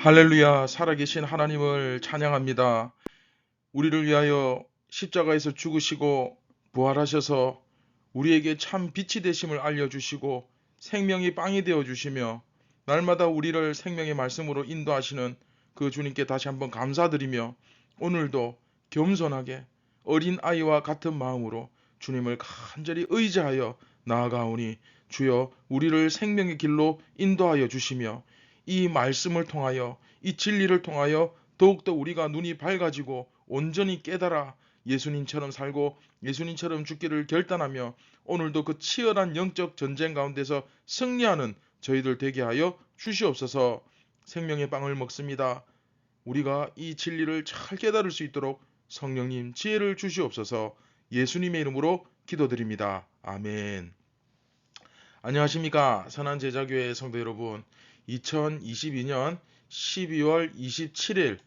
할렐루야, 살아계신 하나님을 찬양합니다. 우리를 위하여 십자가에서 죽으시고 부활하셔서 우리에게 참 빛이 되심을 알려주시고 생명이 빵이 되어주시며 날마다 우리를 생명의 말씀으로 인도하시는 그 주님께 다시 한번 감사드리며 오늘도 겸손하게 어린아이와 같은 마음으로 주님을 간절히 의지하여 나아가오니 주여 우리를 생명의 길로 인도하여 주시며 이 말씀을 통하여 이 진리를 통하여 더욱더 우리가 눈이 밝아지고 온전히 깨달아 예수님처럼 살고 예수님처럼 죽기를 결단하며 오늘도 그 치열한 영적 전쟁 가운데서 승리하는 저희들 되게 하여 주시옵소서. 생명의 빵을 먹습니다. 우리가 이 진리를 잘 깨달을 수 있도록 성령님 지혜를 주시옵소서. 예수님의 이름으로 기도드립니다. 아멘. 안녕하십니까 선한제자교회 성도 여러분. 2022년 12월 27일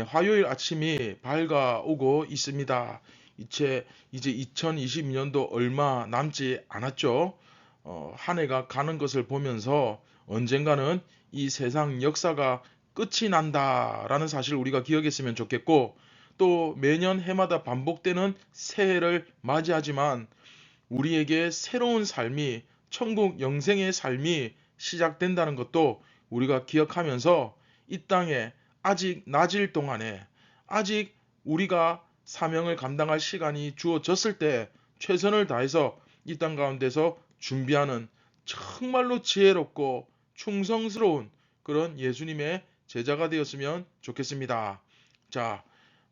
화요일 아침이 밝아오고 있습니다. 이제 2022년도 얼마 남지 않았죠. 한 해가 가는 것을 보면서 언젠가는 이 세상 역사가 끝이 난다라는 사실을 우리가 기억했으면 좋겠고, 또 매년 해마다 반복되는 새해를 맞이하지만 우리에게 새로운 삶이, 천국 영생의 삶이 시작된다는 것도 우리가 기억하면서 이 땅에 아직 낮일 동안에, 아직 우리가 사명을 감당할 시간이 주어졌을 때 최선을 다해서 이 땅 가운데서 준비하는 정말로 지혜롭고 충성스러운 그런 예수님의 제자가 되었으면 좋겠습니다. 자,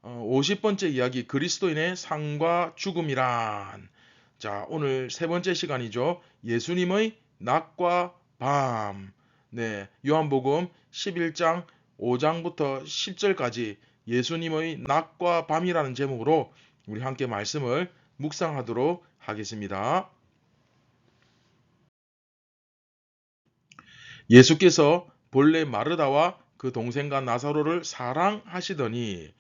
50번째 이야기, 그리스도인의 삶과 죽음이란. 자, 오늘 세 번째 시간이죠. 예수님의 낮과 밤. 요한복음 11장 5장부터 10절까지 예수님의 낮과 밤이라는 제목으로 우리 함께 말씀을 묵상하도록 하겠습니다. 예수께서 본래 마르다와 그 동생과 나사로를 사랑하시더니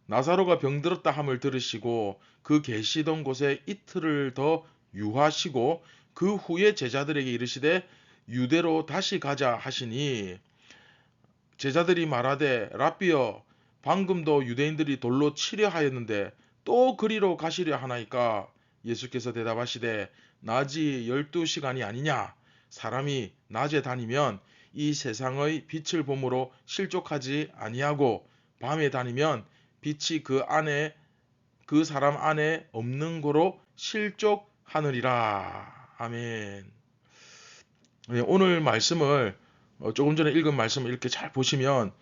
나사로가 병들었다 함을 들으시고 그 계시던 곳에 이틀을 더 유하시고 그 후에 제자들에게 이르시되 유대로 다시 가자 하시니 제자들이 말하되 랍비여 방금도 유대인들이 돌로 치려 하였는데 또 그리로 가시려 하나이까. 예수께서 대답하시되 낮이 12시간이 아니냐. 사람이 낮에 다니면 이 세상의 빛을 봄으로 실족하지 아니하고 밤에 다니면 빛이 그 사람 안에 없는 고로 실족하느니라. 아멘. 오늘 말씀을 조금 전에 읽은 말씀을 이렇게 잘 보시면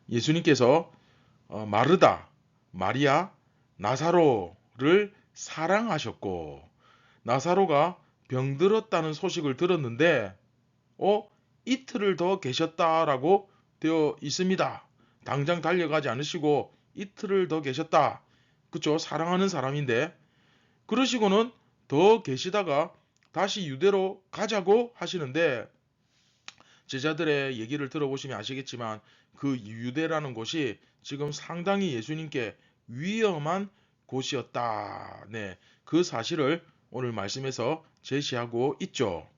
예수님께서 마르다, 마리아, 나사로를 사랑하셨고 나사로가 병들었다는 소식을 들었는데 이틀을 더 계셨다라고 되어 있습니다. 당장 달려가지 않으시고 이틀을 더 계셨다. 그쵸? 사랑하는 사람인데 그러시고는 더 계시다가 다시 유대로 가자고 하시는데 제자들의 얘기를 들어보시면 아시겠지만 그 유대라는 곳이 지금 상당히 예수님께 위험한 곳이었다. 그 사실을 오늘 말씀에서 제시하고 있죠.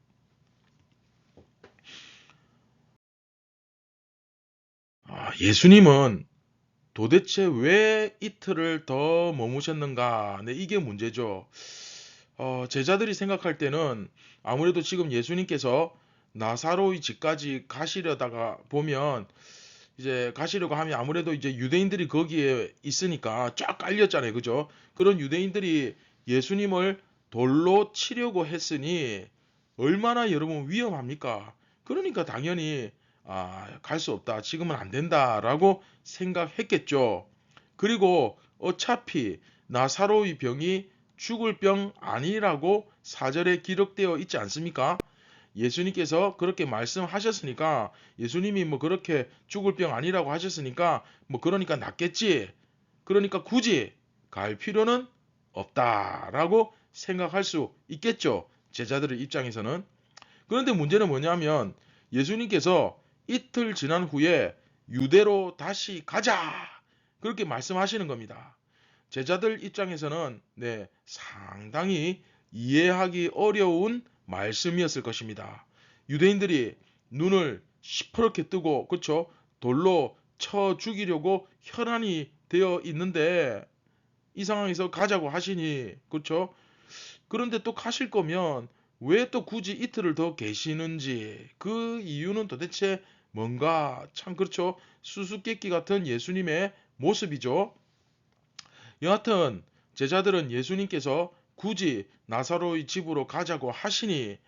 예수님은 도대체 왜 이틀을 더 머무셨는가? 이게 문제죠. 제자들이 생각할 때는 아무래도 지금 예수님께서 나사로의 집까지 가시려다가 보면 이제 가시려고 하면 아무래도 이제 유대인들이 거기에 있으니까 쫙 깔렸잖아요. 그죠? 그런 유대인들이 예수님을 돌로 치려고 했으니 얼마나 여러분 위험합니까? 그러니까 당연히 갈 수 없다. 지금은 안 된다라고 생각했겠죠. 그리고 어차피 나사로의 병이 죽을 병 아니라고 사절에 기록되어 있지 않습니까? 예수님께서 그렇게 말씀하셨으니까 예수님이 뭐 그렇게 죽을 병 아니라고 하셨으니까 뭐 그러니까 낫겠지. 그러니까 굳이 갈 필요는 없다라고 생각할 수 있겠죠. 제자들의 입장에서는. 그런데 문제는 뭐냐면 예수님께서 이틀 지난 후에 유대로 다시 가자. 그렇게 말씀하시는 겁니다. 제자들 입장에서는 상당히 이해하기 어려운 말씀이었을 것입니다. 유대인들이 눈을 시퍼렇게 뜨고 그쵸? 돌로 쳐 죽이려고 혈안이 되어 있는데 이 상황에서 가자고 하시니 그렇죠? 그런데 또 가실 거면 왜 또 굳이 이틀을 더 계시는지 그 이유는 도대체 뭔가 참 그렇죠? 수수께끼 같은 예수님의 모습이죠. 여하튼 제자들은 예수님께서 굳이 나사로의 집으로 가자고 하시니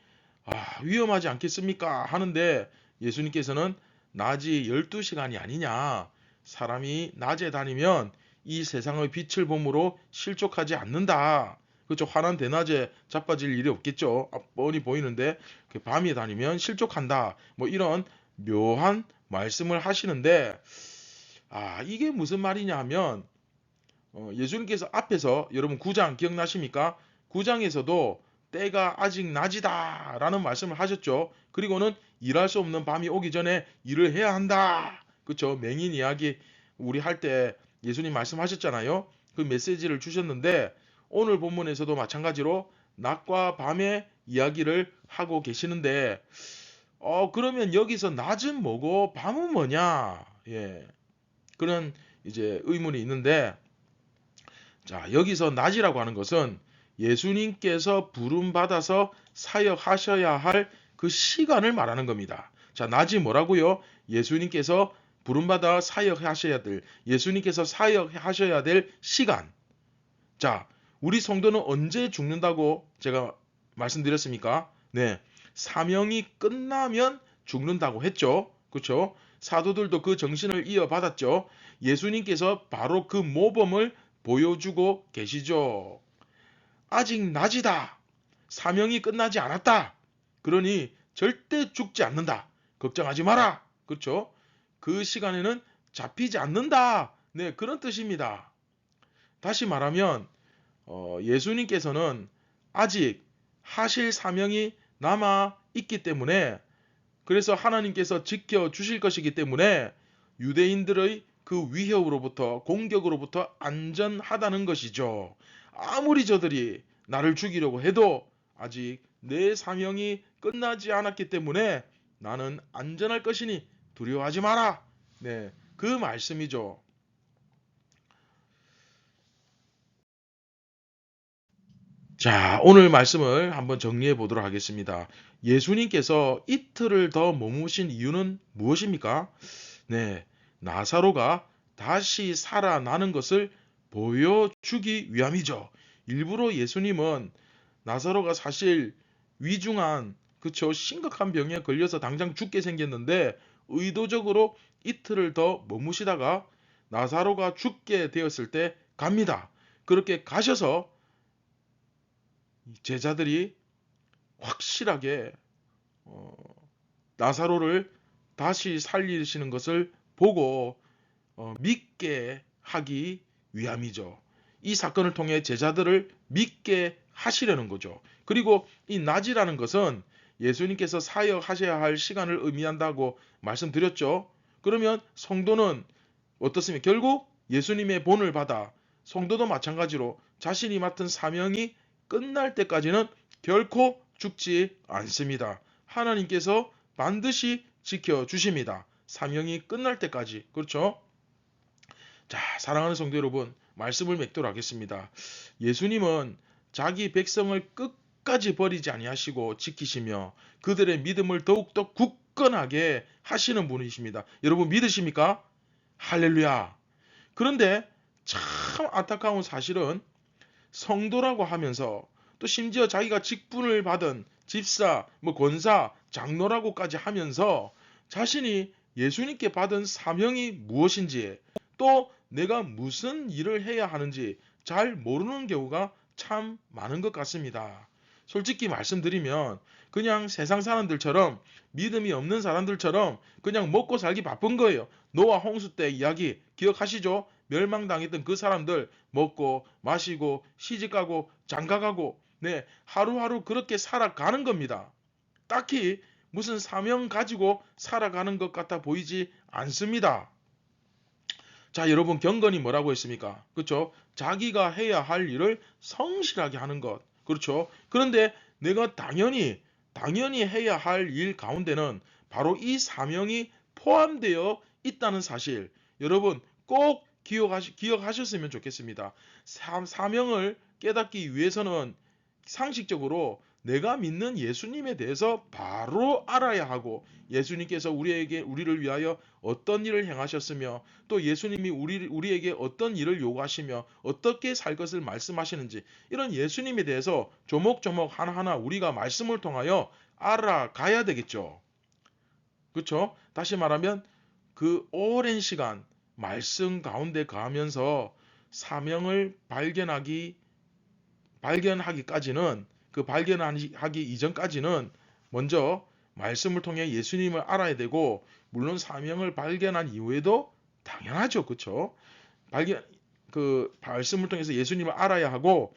위험하지 않겠습니까? 하는데 예수님께서는 낮이 12시간이 아니냐. 사람이 낮에 다니면 이 세상의 빛을 봄으로 실족하지 않는다. 그렇죠. 환한 대낮에 자빠질 일이 없겠죠. 뻔히 보이는데 밤에 다니면 실족한다. 뭐 이런 묘한 말씀을 하시는데 이게 무슨 말이냐 하면 예수님께서 앞에서 여러분 9장 기억나십니까? 9장에서도 때가 아직 낮이다 라는 말씀을 하셨죠. 그리고는 일할 수 없는 밤이 오기 전에 일을 해야 한다. 그렇죠. 맹인 이야기 우리 할 때 예수님 말씀하셨잖아요. 그 메시지를 주셨는데 오늘 본문에서도 마찬가지로 낮과 밤의 이야기를 하고 계시는데 그러면 여기서 낮은 뭐고 밤은 뭐냐? 예. 그런 이제 의문이 있는데 자, 여기서 낮이라고 하는 것은 예수님께서 부름받아서 사역하셔야 할 그 시간을 말하는 겁니다. 자, 낮이 뭐라고요? 예수님께서 부름받아 사역하셔야 될, 예수님께서 사역하셔야 될 시간. 자, 우리 성도는 언제 죽는다고 제가 말씀드렸습니까? 네. 사명이 끝나면 죽는다고 했죠. 그렇죠? 사도들도 그 정신을 이어받았죠. 예수님께서 바로 그 모범을 보여주고 계시죠. 아직 낮이다. 사명이 끝나지 않았다. 그러니 절대 죽지 않는다. 걱정하지 마라. 그렇죠? 그 시간에는 잡히지 않는다. 네, 그런 뜻입니다. 다시 말하면 예수님께서는 아직 하실 사명이 남아 있기 때문에 그래서 하나님께서 지켜주실 것이기 때문에 유대인들의 그 위협으로부터 공격으로부터 안전하다는 것이죠. 아무리 저들이 나를 죽이려고 해도 아직 내 사명이 끝나지 않았기 때문에 나는 안전할 것이니 두려워하지 마라. 네, 그 말씀이죠. 자, 오늘 말씀을 한번 정리해 보도록 하겠습니다. 예수님께서 이틀을 더 머무신 이유는 무엇입니까? 네, 나사로가 다시 살아나는 것을 보여주기 위함이죠. 일부러 예수님은 나사로가 사실 위중한, 그쵸, 심각한 병에 걸려서 당장 죽게 생겼는데 의도적으로 이틀을 더 머무시다가 나사로가 죽게 되었을 때 갑니다. 그렇게 가셔서 제자들이 확실하게 어, 나사로를 다시 살리시는 것을 보고 믿게 하기 위함이죠. 이 사건을 통해 제자들을 믿게 하시려는 거죠. 그리고 이 낮이라는 것은 예수님께서 사역하셔야 할 시간을 의미한다고 말씀드렸죠. 그러면 성도는 어떻습니까? 결국 예수님의 본을 받아 성도도 마찬가지로 자신이 맡은 사명이 끝날 때까지는 결코 죽지 않습니다. 하나님께서 반드시 지켜주십니다. 사명이 끝날 때까지. 그렇죠? 자, 사랑하는 성도 여러분, 말씀을 맺도록 하겠습니다. 예수님은 자기 백성을 끝까지 버리지 아니하시고 지키시며 그들의 믿음을 더욱더 굳건하게 하시는 분이십니다. 여러분 믿으십니까? 할렐루야. 그런데 참 안타까운 사실은 성도라고 하면서 또 심지어 자기가 직분을 받은 집사, 권사, 장로라고까지 하면서 자신이 예수님께 받은 사명이 무엇인지 또 내가 무슨 일을 해야 하는지 잘 모르는 경우가 참 많은 것 같습니다. 솔직히 말씀드리면 그냥 세상 사람들처럼 믿음이 없는 사람들처럼 그냥 먹고 살기 바쁜 거예요. 노아 홍수 때 이야기 기억하시죠? 멸망당했던 그 사람들 먹고 마시고 시집가고 장가가고 네, 하루하루 그렇게 살아가는 겁니다. 딱히 무슨 사명 가지고 살아가는 것 같아 보이지 않습니다. 자, 여러분 경건이 뭐라고 했습니까? 그렇죠? 자기가 해야 할 일을 성실하게 하는 것. 그렇죠? 그런데 내가 당연히 해야 할 일 가운데는 바로 이 사명이 포함되어 있다는 사실. 여러분 꼭 기억하셨으면 좋겠습니다. 사명을 깨닫기 위해서는 상식적으로 내가 믿는 예수님에 대해서 바로 알아야 하고, 예수님께서 우리를 위하여 어떤 일을 행하셨으며 또 예수님이 우리에게 어떤 일을 요구하시며 어떻게 살 것을 말씀하시는지, 이런 예수님에 대해서 조목조목 하나하나 우리가 말씀을 통하여 알아가야 되겠죠. 그렇죠? 다시 말하면 그 오랜 시간 말씀 가운데 가면서 사명을 발견하기까지는, 그 발견하기 이전까지는 먼저 말씀을 통해 예수님을 알아야 되고, 물론 사명을 발견한 이후에도 당연하죠. 그렇죠? 그 말씀을 통해서 예수님을 알아야 하고,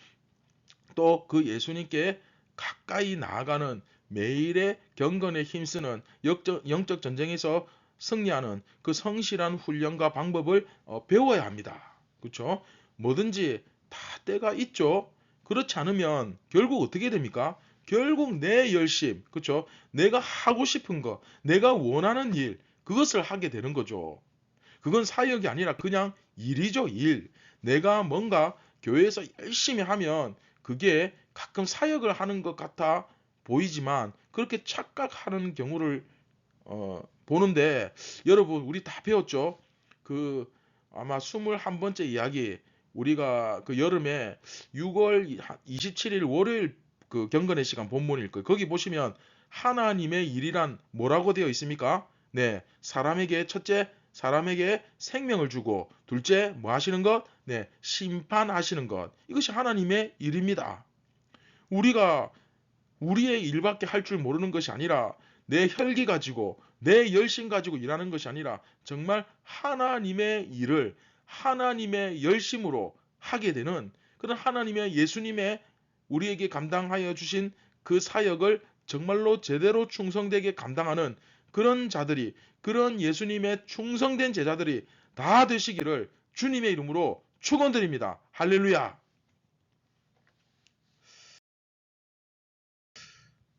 또 그 예수님께 가까이 나아가는 매일의 경건에 힘쓰는 영적 전쟁에서 승리하는 그 성실한 훈련과 방법을 배워야 합니다. 그렇죠? 뭐든지 다 때가 있죠. 그렇지 않으면 결국 어떻게 됩니까? 결국 내 열심, 그렇죠? 내가 하고 싶은 거, 내가 원하는 일, 그것을 하게 되는 거죠. 그건 사역이 아니라 그냥 일이죠, 일. 내가 뭔가 교회에서 열심히 하면 그게 가끔 사역을 하는 것 같아 보이지만 그렇게 착각하는 경우를 보는데, 여러분 우리 다 배웠죠? 그 아마 21번째 이야기, 우리가 그 여름에 6월 27일 월요일 그 경건의 시간 본문일 거예요. 거기 보시면 하나님의 일이란 뭐라고 되어 있습니까? 네, 첫째 사람에게 생명을 주고, 둘째 뭐 하시는 것? 네, 심판하시는 것. 이것이 하나님의 일입니다. 우리가 우리의 일밖에 할 줄 모르는 것이 아니라, 내 혈기 가지고 내 열심 가지고 일하는 것이 아니라 정말 하나님의 일을 하나님의 열심으로 하게 되는 그런 하나님의, 예수님의 우리에게 감당하여 주신 그 사역을 정말로 제대로 충성되게 감당하는 그런 자들이, 그런 예수님의 충성된 제자들이 다 되시기를 주님의 이름으로 축원드립니다. 할렐루야.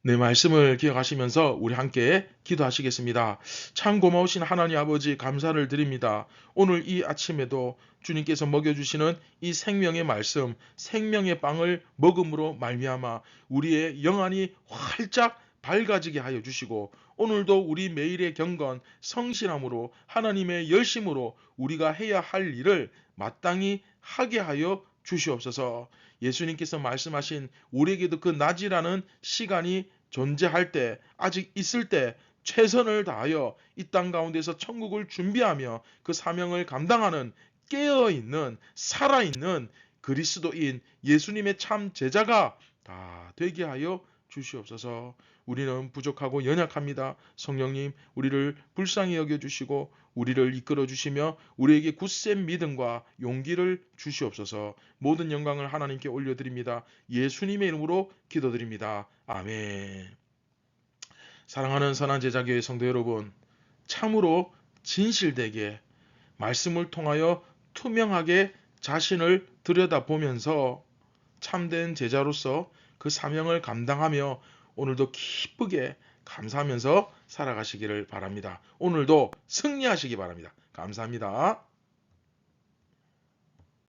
네, 말씀을 기억하시면서 우리 함께 기도하시겠습니다. 참 고마우신 하나님 아버지, 감사를 드립니다. 오늘 이 아침에도 주님께서 먹여주시는 이 생명의 말씀, 생명의 빵을 먹음으로 말미암아 우리의 영안이 활짝 밝아지게 하여 주시고, 오늘도 우리 매일의 경건, 성실함으로 하나님의 열심으로 우리가 해야 할 일을 마땅히 하게 하여 주시옵소서. 예수님께서 말씀하신 우리에게도 그 낮이라는 시간이 존재할 때, 아직 있을 때 최선을 다하여 이 땅 가운데서 천국을 준비하며 그 사명을 감당하는 깨어있는 살아있는 그리스도인 예수님의 참 제자가 다 되게 하여 주시옵소서. 우리는 부족하고 연약합니다. 성령님, 우리를 불쌍히 여겨주시고 우리를 이끌어 주시며 우리에게 굳센 믿음과 용기를 주시옵소서. 모든 영광을 하나님께 올려드립니다. 예수님의 이름으로 기도드립니다. 아멘. 사랑하는 선한 제자교회 성도 여러분, 참으로 진실되게 말씀을 통하여 투명하게 자신을 들여다보면서 참된 제자로서 그 사명을 감당하며 오늘도 기쁘게 감사하면서 살아가시기를 바랍니다. 오늘도 승리하시기 바랍니다. 감사합니다.